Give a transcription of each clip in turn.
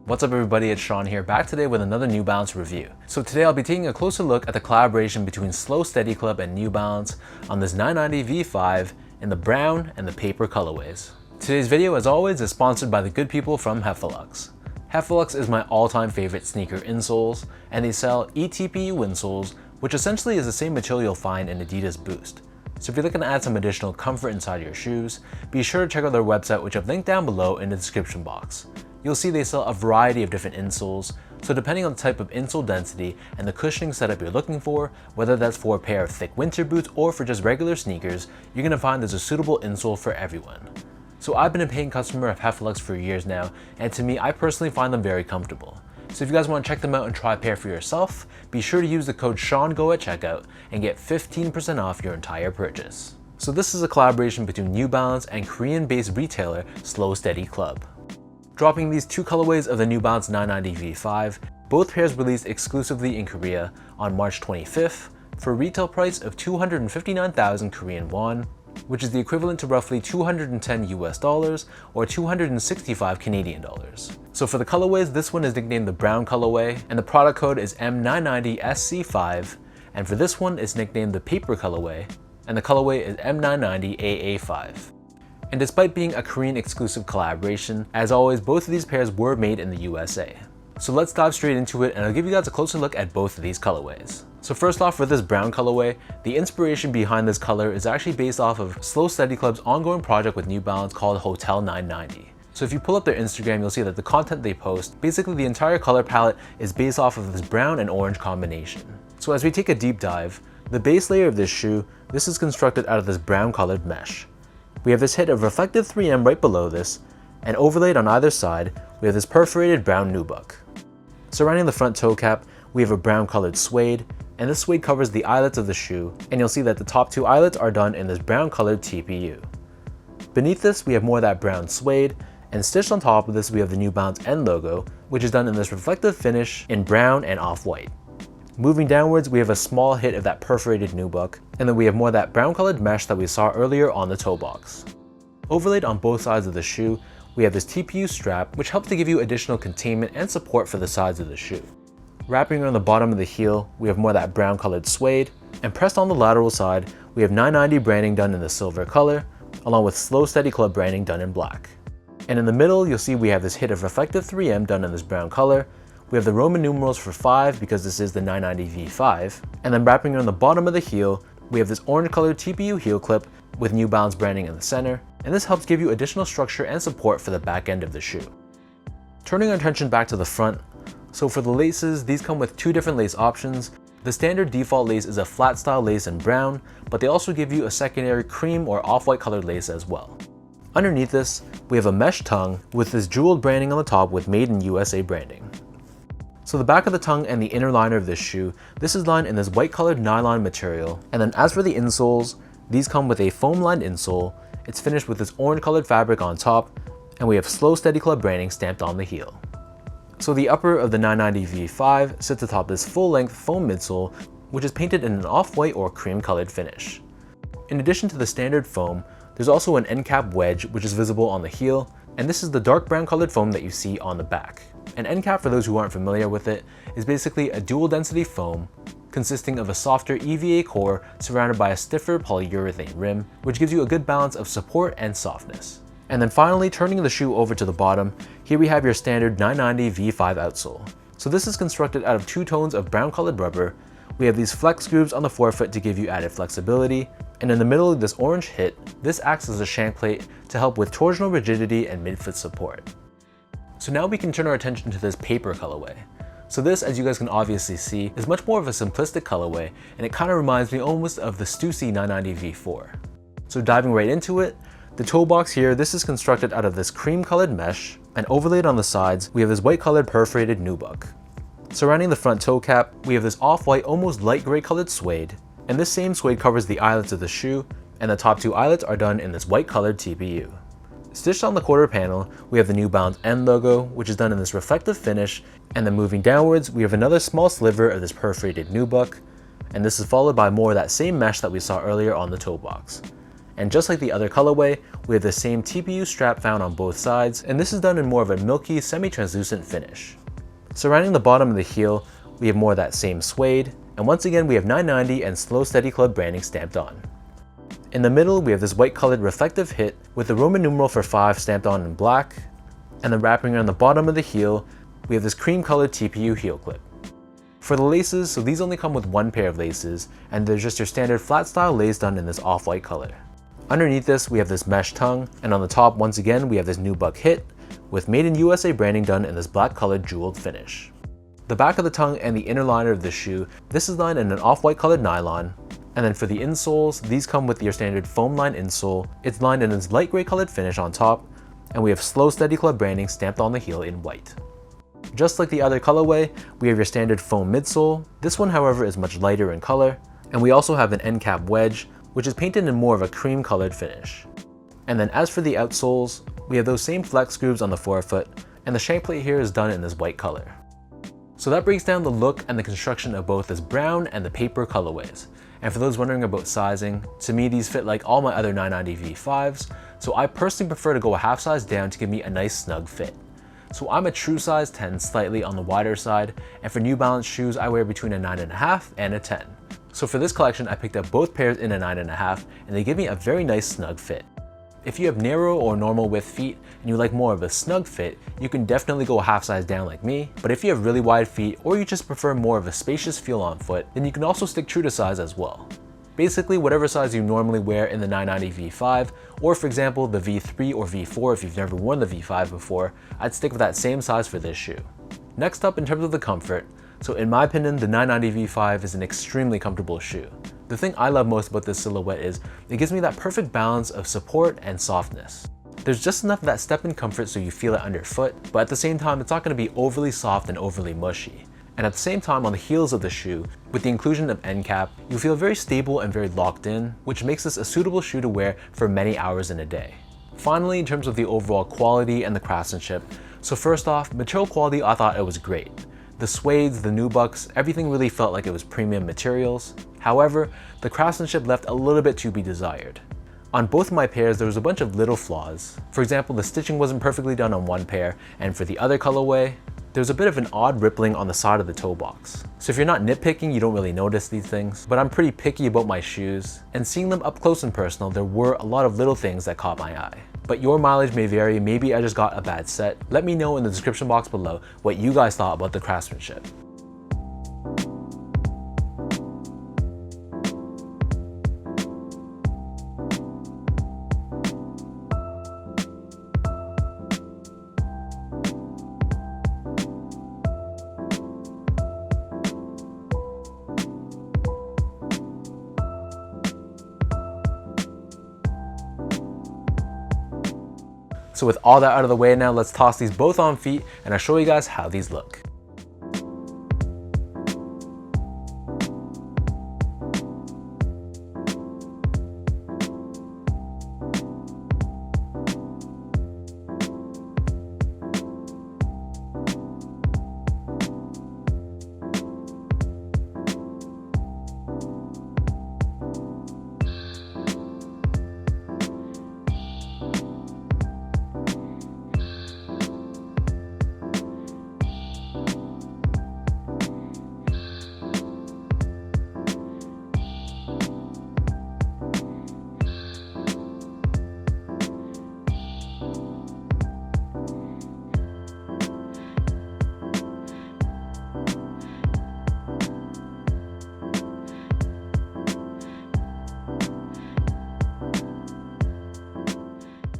What's up everybody, it's Sean here, back today with another New Balance review. So today I'll be taking a closer look at the collaboration between Slow Steady Club and New Balance on this 990 V5 in the brown and the paper colorways. Today's video, as always, is sponsored by the good people from Heffelux. Heffelux is my all-time favorite sneaker insoles, and they sell eTPU insoles, which essentially is the same material you'll find in Adidas Boost. So if you're looking to add some additional comfort inside your shoes, be sure to check out their website, which I've linked down below in the description box. You'll see they sell a variety of different insoles, so depending on the type of insole density and the cushioning setup you're looking for, whether that's for a pair of thick winter boots or for just regular sneakers, you're going to find there's a suitable insole for everyone. So I've been a paying customer of Heffelux for years now, and to me, I personally find them very comfortable. So if you guys want to check them out and try a pair for yourself, be sure to use the code SEANGO at checkout and get 15% off your entire purchase. So this is a collaboration between New Balance and Korean-based retailer Slow Steady Club. Dropping these two colorways of the New Balance 990 V5, both pairs released exclusively in Korea on March 25th for a retail price of 259,000 Korean won, which is the equivalent to roughly 210 US dollars or 265 Canadian dollars. So for the colorways, this one is nicknamed the brown colorway, and the product code is M990SC5, and for this one it's nicknamed the paper colorway, and the colorway is M990AA5. And despite being a Korean exclusive collaboration, as always, both of these pairs were made in the USA. So let's dive straight into it, and I'll give you guys a closer look at both of these colorways. So first off, for this brown colorway, the inspiration behind this color is actually based off of Slow Steady Club's ongoing project with New Balance called Hotel 990. So if you pull up their Instagram, you'll see that the content they post, basically the entire color palette is based off of this brown and orange combination. So as we take a deep dive, the base layer of this shoe, this is constructed out of this brown colored mesh. We have this hit of reflective 3M right below this, and overlaid on either side, we have this perforated brown nubuck. Surrounding the front toe cap, we have a brown colored suede, and this suede covers the eyelets of the shoe, and you'll see that the top two eyelets are done in this brown colored TPU. Beneath this, we have more of that brown suede, and stitched on top of this, we have the New Balance N logo, which is done in this reflective finish in brown and off-white. Moving downwards, we have a small hit of that perforated nubuck, and then we have more of that brown colored mesh that we saw earlier on the toe box. Overlaid on both sides of the shoe, we have this TPU strap, which helps to give you additional containment and support for the sides of the shoe. Wrapping around the bottom of the heel, we have more of that brown colored suede, and pressed on the lateral side, we have 990 branding done in the silver color, along with Slow Steady Club branding done in black. And in the middle, you'll see we have this hit of reflective 3M done in this brown color. We have the Roman numerals for 5 because this is the 990 V5, and then wrapping around the bottom of the heel, we have this orange colored TPU heel clip with New Balance branding in the center, and this helps give you additional structure and support for the back end of the shoe. Turning our attention back to the front, so for the laces, these come with two different lace options. The standard default lace is a flat style lace in brown, but they also give you a secondary cream or off-white colored lace as well. Underneath this, we have a mesh tongue with this jeweled branding on the top with Made in USA branding. So the back of the tongue and the inner liner of this shoe, this is lined in this white colored nylon material. And then as for the insoles, these come with a foam lined insole. It's finished with this orange colored fabric on top, and we have Slow Steady Club branding stamped on the heel. So the upper of the 990 V5 sits atop this full length foam midsole, which is painted in an off-white or cream colored finish. In addition to the standard foam, there's also an end cap wedge which is visible on the heel, and this is the dark brown colored foam that you see on the back. An end cap, for those who aren't familiar with it, is basically a dual density foam consisting of a softer EVA core surrounded by a stiffer polyurethane rim, which gives you a good balance of support and softness. And then finally, turning the shoe over to the bottom, here we have your standard 990 V5 outsole. So this is constructed out of two tones of brown colored rubber. We have these flex grooves on the forefoot to give you added flexibility, and in the middle of this orange hit, this acts as a shank plate to help with torsional rigidity and midfoot support. So now we can turn our attention to this paper colorway. So this, as you guys can obviously see, is much more of a simplistic colorway, and it kind of reminds me almost of the Stussy 990 V4. So diving right into it, the toe box here, this is constructed out of this cream colored mesh, and overlaid on the sides, we have this white colored perforated nubuck. Surrounding the front toe cap, we have this off-white, almost light gray colored suede, and this same suede covers the eyelets of the shoe, and the top two eyelets are done in this white colored TPU. Stitched on the quarter panel, we have the New Balance N logo, which is done in this reflective finish, and then moving downwards, we have another small sliver of this perforated nubuck, and this is followed by more of that same mesh that we saw earlier on the toe box. And just like the other colorway, we have the same TPU strap found on both sides, and this is done in more of a milky, semi-translucent finish. Surrounding the bottom of the heel, we have more of that same suede, and once again we have 990 and Slow Steady Club branding stamped on. In the middle, we have this white colored reflective hit with the Roman numeral for 5 stamped on in black, and then wrapping around the bottom of the heel, we have this cream colored TPU heel clip. For the laces, so these only come with one pair of laces, and they're just your standard flat style lace done in this off-white color. Underneath this, we have this mesh tongue, and on the top, once again, we have this nubuck hit with Made in USA branding done in this black colored jeweled finish. The back of the tongue and the inner liner of the shoe, this is lined in an off-white colored nylon. And then for the insoles, these come with your standard foam line insole. It's lined in this light gray colored finish on top, and we have Slow Steady Club branding stamped on the heel in white. Just like the other colorway, we have your standard foam midsole. This one, however, is much lighter in color. And we also have an end cap wedge, which is painted in more of a cream colored finish. And then as for the outsoles, we have those same flex grooves on the forefoot, and the shank plate here is done in this white color. So that breaks down the look and the construction of both this brown and the paper colorways. And for those wondering about sizing, to me these fit like all my other 990 V5s, so I personally prefer to go a half size down to give me a nice snug fit. So I'm a true size 10, slightly on the wider side, and for New Balance shoes I wear between a 9.5 and a 10. So for this collection I picked up both pairs in a 9.5, and they give me a very nice snug fit. If you have narrow or normal width feet and you like more of a snug fit, you can definitely go a half size down like me, but if you have really wide feet or you just prefer more of a spacious feel on foot, then you can also stick true to size as well. Basically whatever size you normally wear in the 990 V5, or for example the V3 or V4 if you've never worn the V5 before, I'd stick with that same size for this shoe. Next up, in terms of the comfort, so in my opinion the 990 V5 is an extremely comfortable shoe. The thing I love most about this silhouette is it gives me that perfect balance of support and softness. There's just enough of that step-in comfort so you feel it underfoot, but at the same time it's not going to be overly soft and overly mushy. And at the same time, on the heels of the shoe, with the inclusion of end cap, you feel very stable and very locked in, which makes this a suitable shoe to wear for many hours in a day. Finally, in terms of the overall quality and the craftsmanship, so first off, material quality, I thought it was great. The suedes, the nubucks, everything really felt like it was premium materials. However, the craftsmanship left a little bit to be desired. On both of my pairs, there was a bunch of little flaws. For example, the stitching wasn't perfectly done on one pair, and for the other colorway, there's a bit of an odd rippling on the side of the toe box. So if you're not nitpicking, you don't really notice these things, but I'm pretty picky about my shoes, and seeing them up close and personal, there were a lot of little things that caught my eye. But your mileage may vary, maybe I just got a bad set. Let me know in the description box below what you guys thought about the craftsmanship. So with all that out of the way now, let's toss these both on feet and I'll show you guys how these look.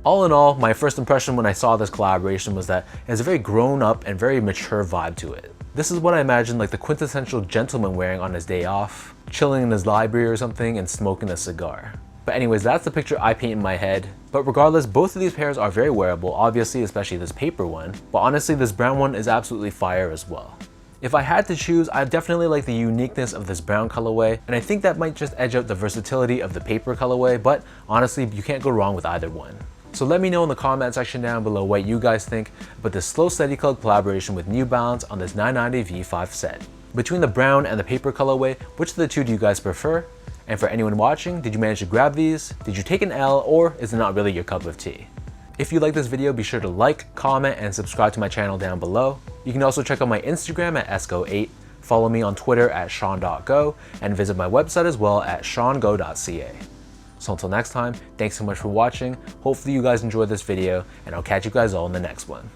All in all, my first impression when I saw this collaboration was that it has a very grown up and very mature vibe to it. This is what I imagine like the quintessential gentleman wearing on his day off, chilling in his library or something and smoking a cigar. But anyways, that's the picture I paint in my head. But regardless, both of these pairs are very wearable, obviously, especially this paper one. But honestly, this brown one is absolutely fire as well. If I had to choose, I definitely like the uniqueness of this brown colorway, and I think that might just edge out the versatility of the paper colorway, but honestly, you can't go wrong with either one. So let me know in the comment section down below what you guys think about this Slow Steady Club collaboration with New Balance on this 990 V5 set. Between the brown and the paper colorway, which of the two do you guys prefer? And for anyone watching, did you manage to grab these? Did you take an L, or is it not really your cup of tea? If you like this video, be sure to like, comment, and subscribe to my channel down below. You can also check out my Instagram at esco8, follow me on Twitter at sean.go, and visit my website as well at seango.ca. So until next time, thanks so much for watching. Hopefully you guys enjoyed this video, and I'll catch you guys all in the next one.